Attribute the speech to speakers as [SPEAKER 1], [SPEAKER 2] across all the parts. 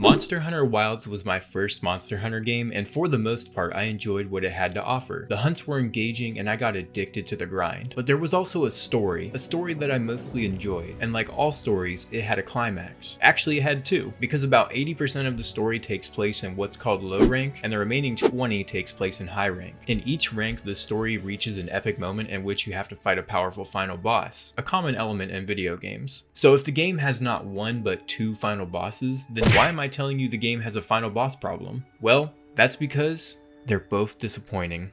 [SPEAKER 1] Monster Hunter Wilds was my first Monster Hunter game, and for the most part I enjoyed what it had to offer. The hunts were engaging and I got addicted to the grind. But there was also a story that I mostly enjoyed, and like all stories, it had a climax. Actually it had two, because about 80% of the story takes place in what's called low rank, and the remaining 20 takes place in high rank. In each rank, the story reaches an epic moment in which you have to fight a powerful final boss, a common element in video games. So if the game has not one but two final bosses, then why am I telling you the game has a final boss problem? Well, that's because they're both disappointing.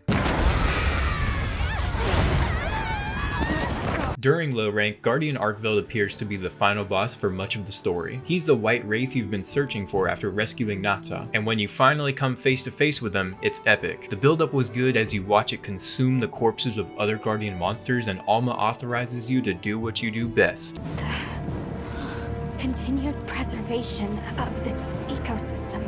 [SPEAKER 1] During low rank, Guardian Arkveld appears to be the final boss for much of the story. He's the white wraith you've been searching for after rescuing Nata, and when you finally come face to face with him, it's epic. The buildup was good as you watch it consume the corpses of other Guardian monsters, and Alma authorizes you to do what you do best.
[SPEAKER 2] The continued preservation of this ecosystem.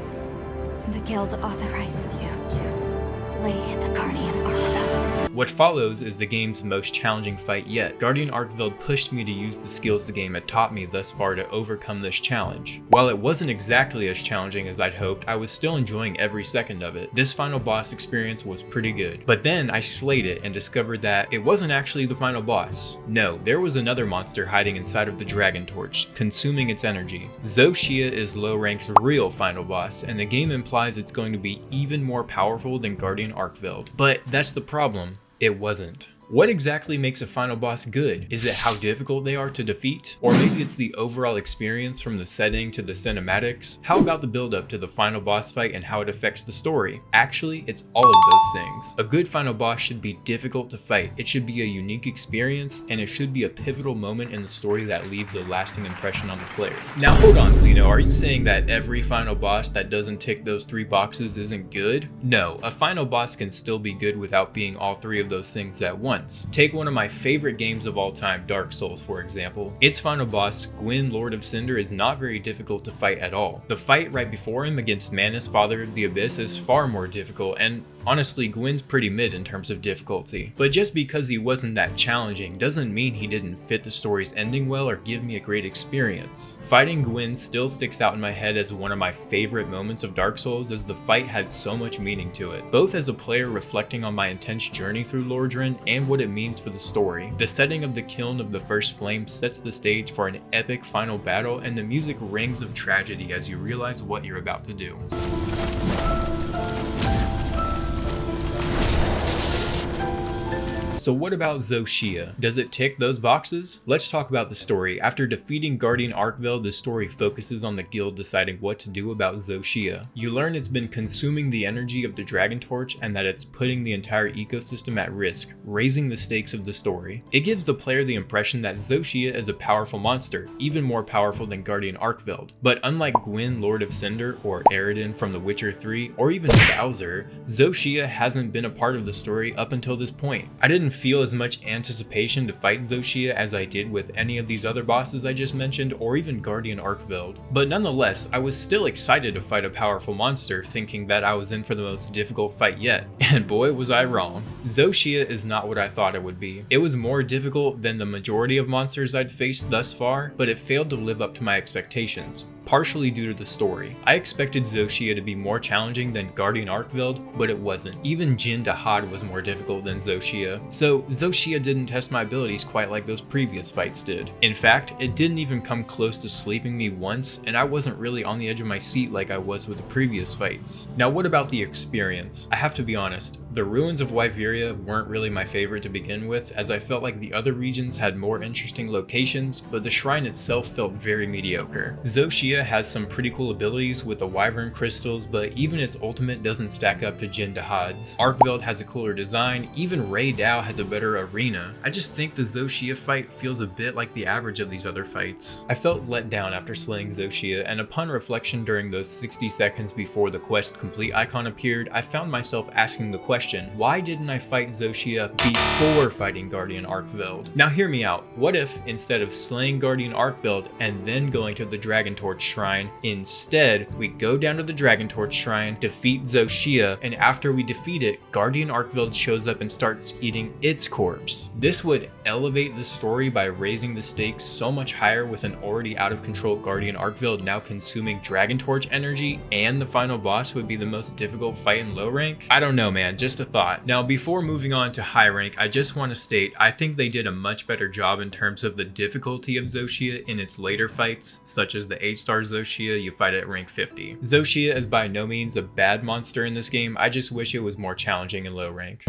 [SPEAKER 2] The guild authorizes you to slay the Guardian Arkveld.
[SPEAKER 1] What follows is the game's most challenging fight yet. Guardian Arkveld pushed me to use the skills the game had taught me thus far to overcome this challenge. While it wasn't exactly as challenging as I'd hoped, I was still enjoying every second of it. This final boss experience was pretty good. But then I slayed it and discovered that it wasn't actually the final boss. No, there was another monster hiding inside of the Dragon Torch, consuming its energy. Xoxia is low rank's real final boss, and the game implies it's going to be even more powerful than Guardian Arkveld. But that's the problem. It wasn't. What exactly makes a final boss good? Is it how difficult they are to defeat? Or maybe it's the overall experience from the setting to the cinematics? How about the build up to the final boss fight and how it affects the story? Actually, it's all of those things. A good final boss should be difficult to fight. It should be a unique experience, and it should be a pivotal moment in the story that leaves a lasting impression on the player. Now hold on, Xeno, are you saying that every final boss that doesn't tick those three boxes isn't good? No, a final boss can still be good without being all three of those things at once. Take one of my favorite games of all time, Dark Souls, for example. Its final boss, Gwyn, Lord of Cinder, is not very difficult to fight at all. The fight right before him against Manus, Father of the Abyss, is far more difficult, and honestly, Gwyn's pretty mid in terms of difficulty. But just because he wasn't that challenging doesn't mean he didn't fit the story's ending well or give me a great experience. Fighting Gwyn still sticks out in my head as one of my favorite moments of Dark Souls, as the fight had so much meaning to it, both as a player reflecting on my intense journey through Lordran and what it means for the story. The setting of the kiln of the first flame sets the stage for an epic final battle, and the music rings of tragedy as you realize what you're about to do. So what about Xoxia? Does it tick those boxes? Let's talk about the story. After defeating Guardian Arkveld, the story focuses on the guild deciding what to do about Xoxia. You learn it's been consuming the energy of the Dragon Torch and that it's putting the entire ecosystem at risk, raising the stakes of the story. It gives the player the impression that Xoxia is a powerful monster, even more powerful than Guardian Arkveld. But unlike Gwyn, Lord of Cinder, or Aridin from The Witcher 3, or even Bowser, Xoxia hasn't been a part of the story up until this point. I didn't feel as much anticipation to fight Xoxia as I did with any of these other bosses I just mentioned, or even Guardian Arkveld. But nonetheless, I was still excited to fight a powerful monster, thinking that I was in for the most difficult fight yet. And boy was I wrong. Xoxia is not what I thought it would be. It was more difficult than the majority of monsters I'd faced thus far, but it failed to live up to my expectations, partially due to the story. I expected Xoxia to be more challenging than Guardian Arkveld, but it wasn't. Even Jin Dahad was more difficult than Xoxia. So Xoxia didn't test my abilities quite like those previous fights did. In fact, it didn't even come close to sleeping me once, and I wasn't really on the edge of my seat like I was with the previous fights. Now what about the experience? I have to be honest, the ruins of Wyveria weren't really my favorite to begin with, as I felt like the other regions had more interesting locations, but the shrine itself felt very mediocre. Xoxia has some pretty cool abilities with the Wyvern crystals, but even its ultimate doesn't stack up to Jin Dahad's. Arkveld has a cooler design, even Rei Dao has a better arena. I just think the Xoxia fight feels a bit like the average of these other fights. I felt let down after slaying Xoxia, and upon reflection during those 60 seconds before the quest complete icon appeared, I found myself asking the question, question, why didn't I fight Xochitl before fighting Guardian Arkveld? Now hear me out. What if instead of slaying Guardian Arkveld and then going to the Dragon Torch Shrine, instead we go down to the Dragon Torch Shrine, defeat Xochitl, and after we defeat it, Guardian Arkveld shows up and starts eating its corpse. This would elevate the story by raising the stakes so much higher with an already out of control Guardian Arkveld now consuming Dragon Torch energy, and the final boss would be the most difficult fight in low rank? I don't know, man, just a thought. Now before moving on to high rank, I just want to state I think they did a much better job in terms of the difficulty of Xochitl in its later fights, such as the 8-star Xochitl you fight at rank 50. Xochitl is by no means a bad monster in this game, I just wish it was more challenging in low rank.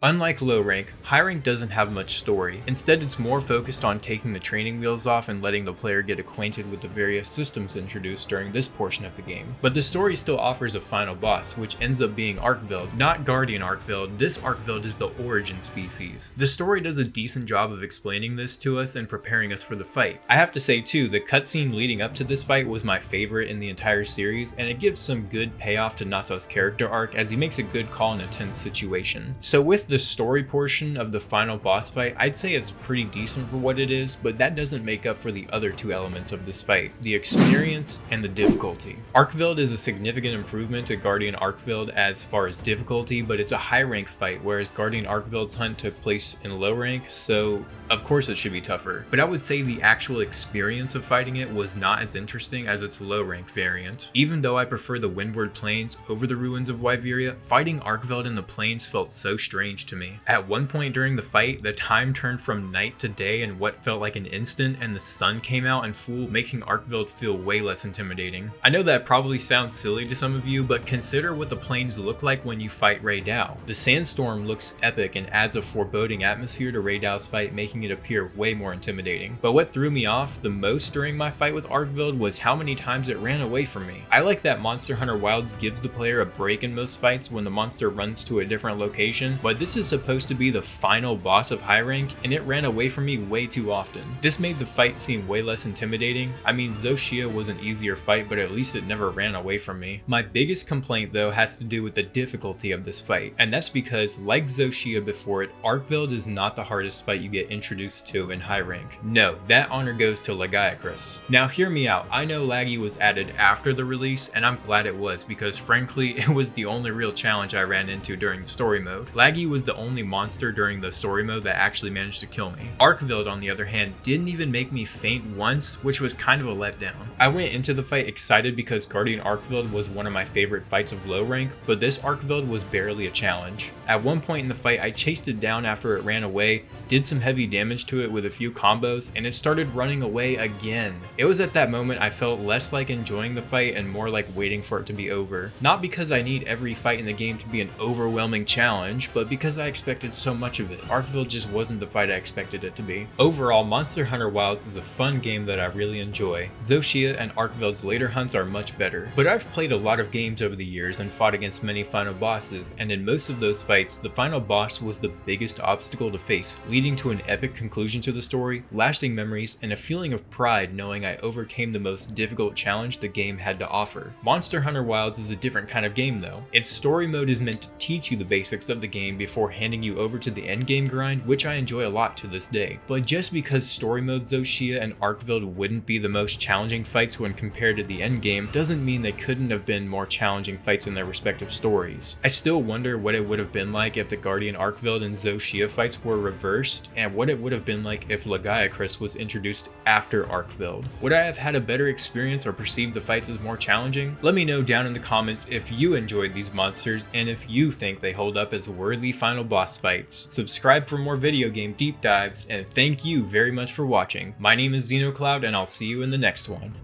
[SPEAKER 1] Unlike low rank, high rank doesn't have much story. Instead, it's more focused on taking the training wheels off and letting the player get acquainted with the various systems introduced during this portion of the game. But the story still offers a final boss, which ends up being Arkveld, not Guardian Arkveld. This Arkveld is the origin species. The story does a decent job of explaining this to us and preparing us for the fight. I have to say too, the cutscene leading up to this fight was my favorite in the entire series, and it gives some good payoff to Natsu's character arc as he makes a good call in a tense situation. So with the story portion of the final boss fight, I'd say it's pretty decent for what it is, but that doesn't make up for the other two elements of this fight, the experience and the difficulty. Arkveld is a significant improvement to Guardian Arkveld as far as difficulty, but it's a high rank fight, whereas Guardian Arkveld's hunt took place in low rank, so of course it should be tougher. But I would say the actual experience of fighting it was not as interesting as its low rank variant. Even though I prefer the Windward Plains over the ruins of Wyveria, fighting Arkveld in the plains felt so strange to me. At one point during the fight, the time turned from night to day in what felt like an instant, and the sun came out in full, making Arkveld feel way less intimidating. I know that probably sounds silly to some of you, but consider what the plains look like when you fight Rei Dao. The sandstorm looks epic and adds a foreboding atmosphere to Rei Dao's fight, making it appear way more intimidating. But what threw me off the most during my fight with Arkveld was how many times it ran away from me. I like that Monster Hunter Wilds gives the player a break in most fights when the monster runs to a different location, but this is supposed to be the final boss of high rank, and it ran away from me way too often. This made the fight seem way less intimidating. I mean, Xochitl was an easier fight, but at least it never ran away from me. My biggest complaint though has to do with the difficulty of this fight, and that's because, like Xochitl before it, Arkveld is not the hardest fight you get introduced to in high rank. No, that honor goes to Lagiacrus. Now hear me out, I know Laggy was added after the release, and I'm glad it was, because frankly it was the only real challenge I ran into during the story mode. Laggy was the only monster during the story mode that actually managed to kill me. Arkveld, on the other hand, didn't even make me faint once, which was kind of a letdown. I went into the fight excited because Guardian Arkveld was one of my favorite fights of low rank, but this Arkveld was barely a challenge. At one point in the fight, I chased it down after it ran away, did some heavy damage to it with a few combos, and it started running away again. It was at that moment I felt less like enjoying the fight and more like waiting for it to be over. Not because I need every fight in the game to be an overwhelming challenge, but because I expected so much of it. Arkveld just wasn't the fight I expected it to be. Overall, Monster Hunter Wilds is a fun game that I really enjoy. Xochitl and Arkveld's later hunts are much better, but I've played a lot of games over the years and fought against many final bosses, and in most of those fights, the final boss was the biggest obstacle to face, leading to an epic conclusion to the story, lasting memories, and a feeling of pride knowing I overcame the most difficult challenge the game had to offer. Monster Hunter Wilds is a different kind of game though. Its story mode is meant to teach you the basics of the game before handing you over to the endgame grind, which I enjoy a lot to this day. But just because story mode Xochitl and Arkveld wouldn't be the most challenging fights when compared to the endgame, doesn't mean they couldn't have been more challenging fights in their respective stories. I still wonder what it would have been like if the Guardian Arkveld and Xochitl fights were reversed, and what it would have been like if Lagiacrus was introduced after Arkveld. Would I have had a better experience or perceived the fights as more challenging? Let me know down in the comments if you enjoyed these monsters and if you think they hold up as worthy final boss fights. Subscribe for more video game deep dives, and thank you very much for watching. My name is XenoCloud, and I'll see you in the next one.